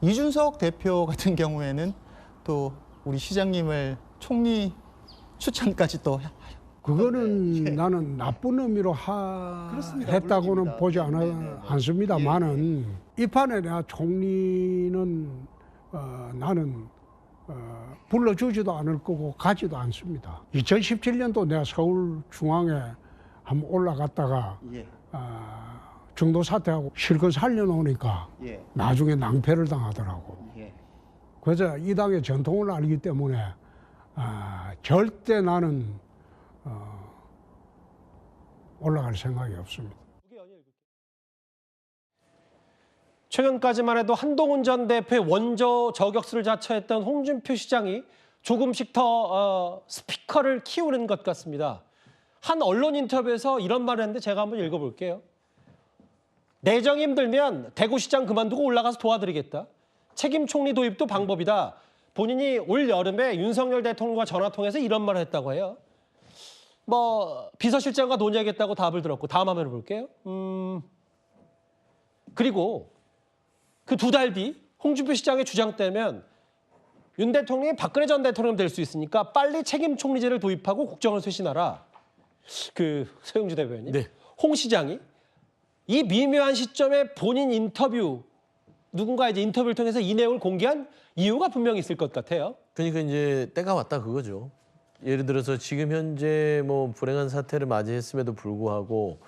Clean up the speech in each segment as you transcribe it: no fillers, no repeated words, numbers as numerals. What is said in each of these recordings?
이준석 대표 같은 경우에는 또 우리 시장님을 총리 추천까지 또 그거는 예. 나는 나쁜 의미로 그렇습니다. 했다고는 물론입니다. 보지 네네네. 않습니다만은 이 판에 내가 총리는 나는 불러주지도 않을 거고 가지도 않습니다. 2017년도 내가 서울중앙에 한번 올라갔다가 예. 중도 사퇴하고 실컷 살려놓으니까 예. 나중에 낭패를 당하더라고. 예. 그래서 이 당의 전통을 알기 때문에 절대 나는 올라갈 생각이 없습니다. 최근까지만 해도 한동훈 전 대표의 원조 저격수를 자처했던 홍준표 시장이 조금씩 더 스피커를 키우는 것 같습니다. 한 언론 인터뷰에서 이런 말을 했는데 제가 한번 읽어볼게요. 내정이 힘들면 대구시장 그만두고 올라가서 도와드리겠다. 책임 총리 도입도 방법이다. 본인이 올 여름에 윤석열 대통령과 전화 통해서 이런 말을 했다고 해요. 비서실장과 논의하겠다고 답을 들었고 다음 화면을 볼게요. 그리고 그 2달 뒤 홍준표 시장의 주장 때면 윤 대통령이 박근혜 전 대통령 될 수 있으니까 빨리 책임 총리제를 도입하고 국정을 쇄신하라. 서영주 대변인. 네. 홍 시장이 이 미묘한 시점에 본인 인터뷰 누군가 이제 인터뷰를 통해서 이 내용을 공개한 이유가 분명히 있을 것 같아요. 그러니까 이제 때가 왔다 그거죠. 예를 들어서 지금 현재 불행한 사태를 맞이했음에도 불구하고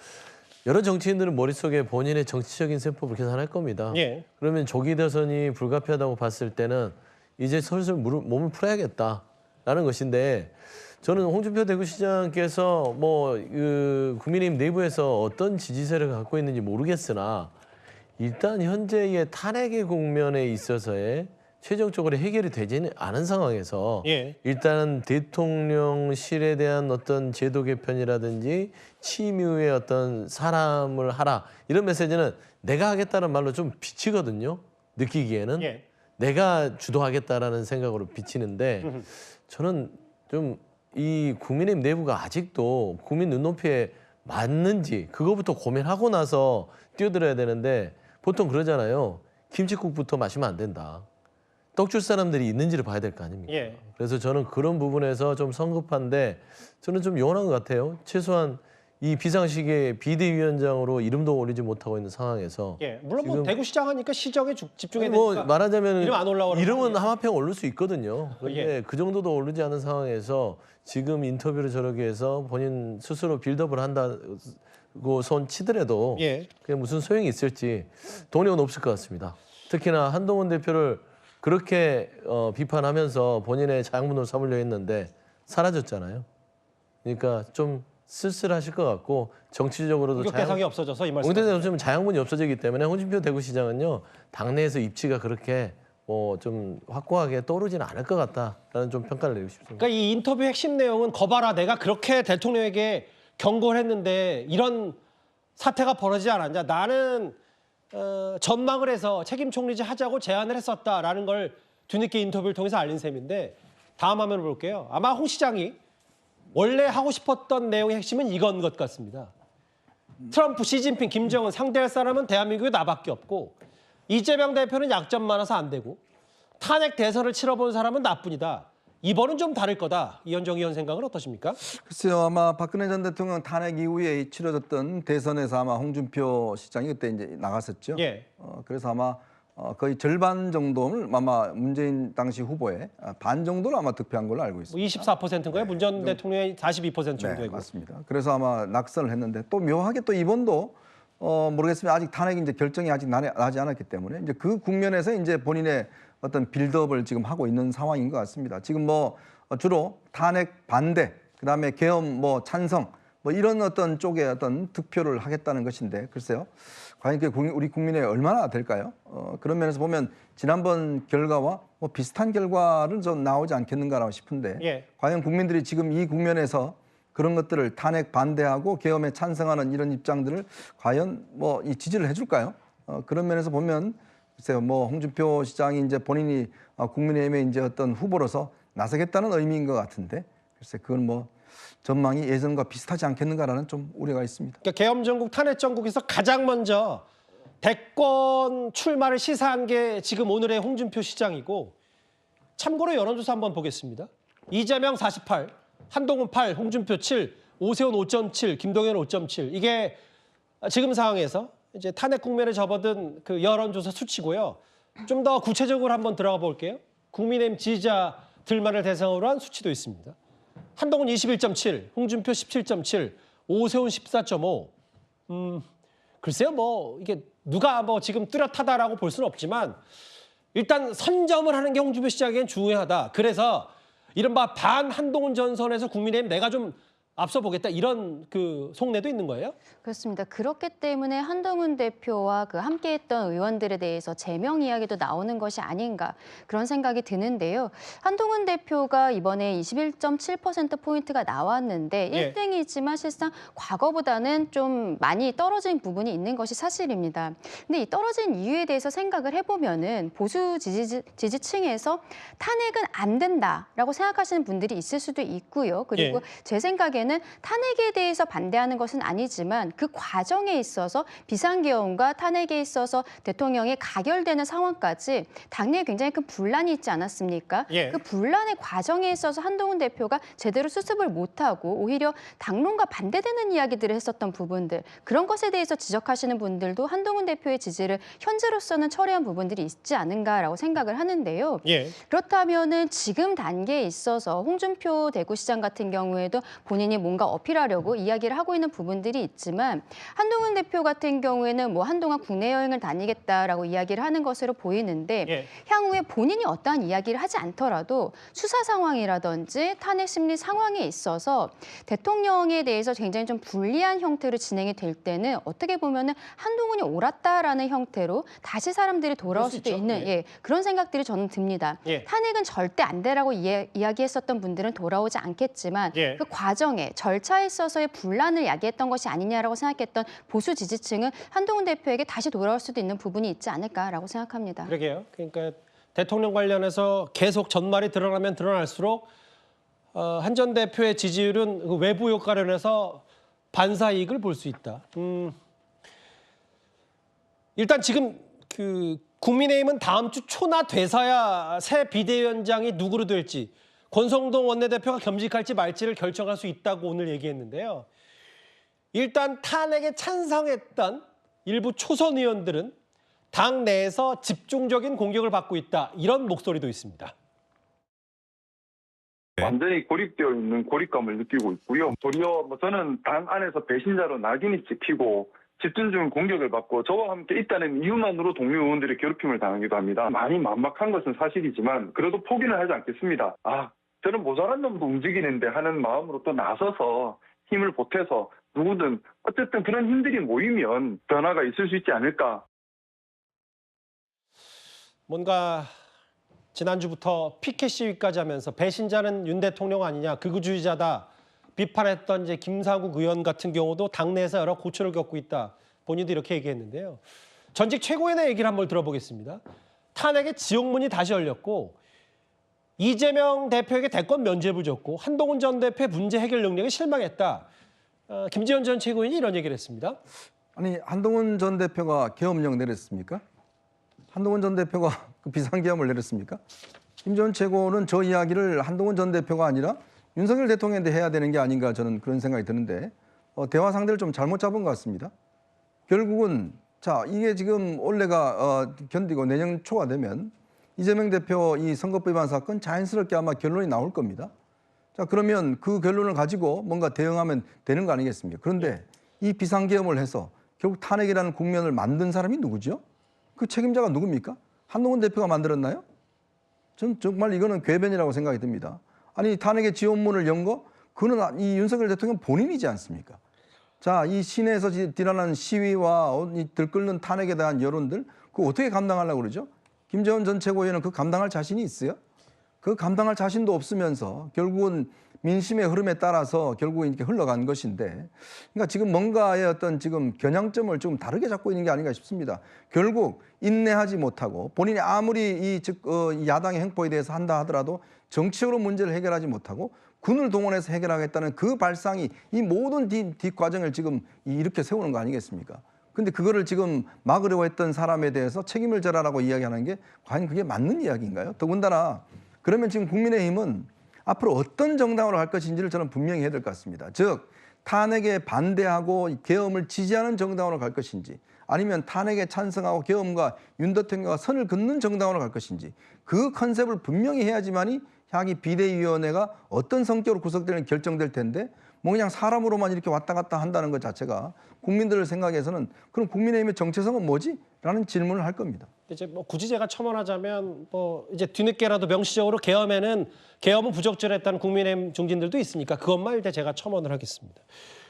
여러 정치인들은 머릿속에 본인의 정치적인 세법을 계산할 겁니다. 예. 그러면 조기 대선이 불가피하다고 봤을 때는 이제 슬슬 몸을 풀어야겠다라는 것인데 저는 홍준표 대구시장께서 국민의힘 내부에서 어떤 지지세를 갖고 있는지 모르겠으나 일단 현재의 탄핵의 국면에 있어서의 최종적으로 해결이 되지는 않은 상황에서 예. 일단 대통령실에 대한 어떤 제도 개편이라든지 치유의 어떤 사람을 하라 이런 메시지는 내가 하겠다는 말로 좀 비치거든요. 느끼기에는 예. 내가 주도하겠다라는 생각으로 비치는데 저는 좀 이 국민의힘 내부가 아직도 국민 눈높이에 맞는지 그거부터 고민하고 나서 뛰어들어야 되는데 보통 그러잖아요. 김칫국부터 마시면 안 된다. 떡 줄 사람들이 있는지를 봐야 될 거 아닙니까? 예. 그래서 저는 그런 부분에서 좀 성급한데 저는 좀 요원한 것 같아요. 최소한 이 비상시기에 비대위원장으로 이름도 올리지 못하고 있는 상황에서 예. 물론 지금 대구시장 하니까 시정에 집중해야 되니까 말하자면 이름 안 올라오는 이름은 거 하마평 오를 수 있거든요. 그런데 예. 그 정도도 오르지 않은 상황에서 지금 인터뷰를 저렇게 해서 본인 스스로 빌드업을 한다고 손 치더라도 예. 그게 무슨 소용이 있을지 동력은 없을 것 같습니다. 특히나 한동훈 대표를 그렇게 비판하면서 본인의 장문으로 삼으려 했는데 사라졌잖아요. 그러니까 좀 쓸쓸하실 것 같고 정치적으로도 공격 대상이 없어져서 이 말씀. 공대장 없으면 자양분이 없어지기 때문에 홍준표 대구시장은요 당내에서 입지가 그렇게 좀 확고하게 떠오르지는 않을 것 같다라는 좀 평가를 내리고 싶습니다. 그러니까 이 인터뷰 핵심 내용은 거봐라 내가 그렇게 대통령에게 경고를 했는데 이런 사태가 벌어지지 않았냐. 나는 전망을 해서 책임 총리제 하자고 제안을 했었다라는 걸 뒤늦게 인터뷰를 통해서 알린 셈인데 다음 화면을 볼게요. 아마 홍 시장이 원래 하고 싶었던 내용의 핵심은 이건 것 같습니다. 트럼프, 시진핑, 김정은 상대할 사람은 대한민국에 나밖에 없고 이재명 대표는 약점 많아서 안 되고 탄핵 대선을 치러본 사람은 나뿐이다. 이번은 좀 다를 거다. 이현정 의원 생각은 어떠십니까? 글쎄요, 아마 박근혜 전 대통령 탄핵 이후에 치러졌던 대선에서 아마 홍준표 시장이 그때 이제 나갔었죠. 예. 그래서 아마 거의 절반 정도를 아마 문재인 당시 후보의 반 정도를 아마 득표한 걸로 알고 있습니다. 24%인가요? 문 전 대통령이 42% 정도 네, 되고. 맞습니다. 그래서 아마 낙선을 했는데 또 묘하게 또 이번도 모르겠습니다. 아직 탄핵이 이제 결정이 아직 나지 않았기 때문에 이제 그 국면에서 이제 본인의 어떤 빌드업을 지금 하고 있는 상황인 것 같습니다. 지금 주로 탄핵 반대, 그다음에 계엄 찬성 이런 어떤 쪽에 어떤 득표를 하겠다는 것인데 글쎄요. 과연 그게 우리 국민에 얼마나 될까요? 그런 면에서 보면 지난번 결과와 비슷한 결과는 좀 나오지 않겠는가라고 싶은데 예. 과연 국민들이 지금 이 국면에서 그런 것들을 탄핵 반대하고 계엄에 찬성하는 이런 입장들을 과연 이 지지를 해줄까요? 그런 면에서 보면 글쎄요, 홍준표 시장이 이제 본인이 국민의힘의 이제 어떤 후보로서 나서겠다는 의미인 것 같은데 글쎄 그건 전망이 예전과 비슷하지 않겠는가라는 좀 우려가 있습니다. 그러니까 계엄 전국, 탄핵 전국에서 가장 먼저 대권 출마를 시사한 게 지금 오늘의 홍준표 시장이고 참고로 여론조사 한번 보겠습니다. 이재명 48, 한동훈 8, 홍준표 7, 오세훈 5.7, 김동연 5.7. 이게 지금 상황에서 이제 탄핵 국면에 접어든 그 여론조사 수치고요. 좀 더 구체적으로 한번 들어가 볼게요. 국민의힘 지지자들만을 대상으로 한 수치도 있습니다. 한동훈 21.7, 홍준표 17.7, 오세훈 14.5. 글쎄요, 뭐 이게 누가 뭐 지금 뚜렷하다라고 볼 수는 없지만 일단 선점을 하는 게 홍준표 시장에겐 중요하다. 그래서 이른바 반 한동훈 전선에서 국민의힘 내가 좀 앞서 보겠다 이런 그 속내도 있는 거예요? 그렇습니다. 그렇기 때문에 한동훈 대표와 그 함께했던 의원들에 대해서 제명 이야기도 나오는 것이 아닌가 그런 생각이 드는데요. 한동훈 대표가 이번에 21.7%포인트가 나왔는데 예. 1등이지만 실상 과거보다는 좀 많이 떨어진 부분이 있는 것이 사실입니다. 근데 이 떨어진 이유에 대해서 생각을 해보면은 보수 지지층에서 탄핵은 안 된다라고 생각하시는 분들이 있을 수도 있고요. 그리고 제 생각에는 탄핵에 대해서 반대하는 것은 아니지만 그 과정에 있어서 비상계엄과 탄핵에 있어서 대통령이 가결되는 상황까지 당내에 굉장히 큰 분란이 있지 않았습니까? 예. 그 분란의 과정에 있어서 한동훈 대표가 제대로 수습을 못하고 오히려 당론과 반대되는 이야기들을 했었던 부분들 그런 것에 대해서 지적하시는 분들도 한동훈 대표의 지지를 현재로서는 철회한 부분들이 있지 않은가라고 생각을 하는데요. 예. 그렇다면은 지금 단계에 있어서 홍준표 대구시장 같은 경우에도 본인이 뭔가 어필하려고 이야기를 하고 있는 부분들이 있지만 한동훈 대표 같은 경우에는 뭐 한동안 국내 여행을 다니겠다라고 이야기를 하는 것으로 보이는데 예. 향후에 본인이 어떠한 이야기를 하지 않더라도 수사 상황이라든지 탄핵 심리 상황에 있어서 대통령에 대해서 굉장히 좀 불리한 형태로 진행이 될 때는 어떻게 보면은 한동훈이 옳았다라는 형태로 다시 사람들이 돌아올 수 수도 있죠. 있는 예. 그런 생각들이 저는 듭니다. 예. 탄핵은 절대 안 되라고 이야기했었던 분들은 돌아오지 않겠지만 예. 그 과정에 절차에 있어서의 분란을 야기했던 것이 아니냐라고 생각했던 보수 지지층은 한동훈 대표에게 다시 돌아올 수도 있는 부분이 있지 않을까라고 생각합니다. 그러게요. 그러니까 대통령 관련해서 계속 전말이 드러나면 드러날수록 한 전 대표의 지지율은 그 외부 효과로 인해서 반사 이익을 볼 수 있다. 일단 지금 그 국민의힘은 다음 주 초나 돼서야 새 비대위원장이 누구로 될지 권성동 원내대표가 겸직할지 말지를 결정할 수 있다고 오늘 얘기했는데요. 일단 탄핵에 찬성했던 일부 초선 의원들은 당 내에서 집중적인 공격을 받고 있다. 이런 목소리도 있습니다. 완전히 고립되어 있는 고립감을 느끼고 있고요. 도리어 저는 당 안에서 배신자로 낙인이 찍히고 집중적인 공격을 받고 저와 함께 있다는 이유만으로 동료 의원들의 괴롭힘을 당하기도 합니다. 많이 만박한 것은 사실이지만 그래도 포기는 하지 않겠습니다. 저는 모자란 놈도 움직이는데 하는 마음으로 또 나서서 힘을 보태서 누구든 어쨌든 그런 힘들이 모이면 변화가 있을 수 있지 않을까. 뭔가 지난주부터 피켓 시위까지 하면서 배신자는 윤 대통령 아니냐, 극우주의자다 비판했던 이제 김사국 의원 같은 경우도 당내에서 여러 고초를 겪고 있다. 본인도 이렇게 얘기했는데요. 전직 최고위원의 얘기를 한번 들어보겠습니다. 탄핵의 지옥문이 다시 열렸고 이재명 대표에게 대권 면죄부 줬고 한동훈 전 대표의 문제 해결 능력에 실망했다. 김재현 전 최고위원이 이런 얘기를 했습니다. 아니 한동훈 전 대표가 계엄령 내렸습니까? 한동훈 전 대표가 그 비상계엄을 내렸습니까? 김 전 최고는 저 이야기를 한동훈 전 대표가 아니라 윤석열 대통령한테 해야 되는 게 아닌가 저는 그런 생각이 드는데 대화 상대를 좀 잘못 잡은 것 같습니다. 결국은 자 이게 지금 올해가 견디고 내년 초가 되면 이재명 대표 이 선거법 위반 사건 자연스럽게 아마 결론이 나올 겁니다. 자 그러면 그 결론을 가지고 뭔가 대응하면 되는 거 아니겠습니까? 그런데 이 비상계엄을 해서 결국 탄핵이라는 국면을 만든 사람이 누구죠? 그 책임자가 누굽니까? 한동훈 대표가 만들었나요? 전 정말 이거는 궤변이라고 생각이 듭니다. 아니 탄핵의 지원문을 연 거 그는 이 윤석열 대통령 본인이지 않습니까? 자, 이 시내에서 일어나는 시위와 이 들끓는 탄핵에 대한 여론들 그거 어떻게 감당하려고 그러죠? 김재원 전 최고위원은 그 감당할 자신이 있어요? 그 감당할 자신도 없으면서 결국은 민심의 흐름에 따라서 결국 이렇게 흘러간 것인데, 그러니까 지금 뭔가의 어떤 지금 겨냥점을 좀 다르게 잡고 있는 게 아닌가 싶습니다. 결국 인내하지 못하고 본인이 아무리 이 야당의 행포에 대해서 한다 하더라도 정치적으로 문제를 해결하지 못하고 군을 동원해서 해결하겠다는 그 발상이 이 모든 뒷과정을 지금 이렇게 세우는 거 아니겠습니까? 근데 그거를 지금 막으려고 했던 사람에 대해서 책임을 져라라고 이야기하는 게 과연 그게 맞는 이야기인가요? 더군다나 그러면 지금 국민의힘은 앞으로 어떤 정당으로 갈 것인지를 저는 분명히 해야 될 것 같습니다. 즉 탄핵에 반대하고 계엄을 지지하는 정당으로 갈 것인지 아니면 탄핵에 찬성하고 계엄과 윤 대통령과 선을 긋는 정당으로 갈 것인지 그 컨셉을 분명히 해야지만이 향이 비대위원회가 어떤 성격으로 구성되는 결정될 텐데 뭐 그냥 사람으로만 이렇게 왔다 갔다 한다는 것 자체가 국민들 생각에서는 그럼 국민의힘의 정체성은 뭐지? 라는 질문을 할 겁니다. 이제 뭐 굳이 제가 첨언하자면 뭐 이제 뒤늦게라도 명시적으로 계엄은 부적절했다는 국민의힘 중진들도 있으니까 그것만 일단 제가 첨언을 하겠습니다.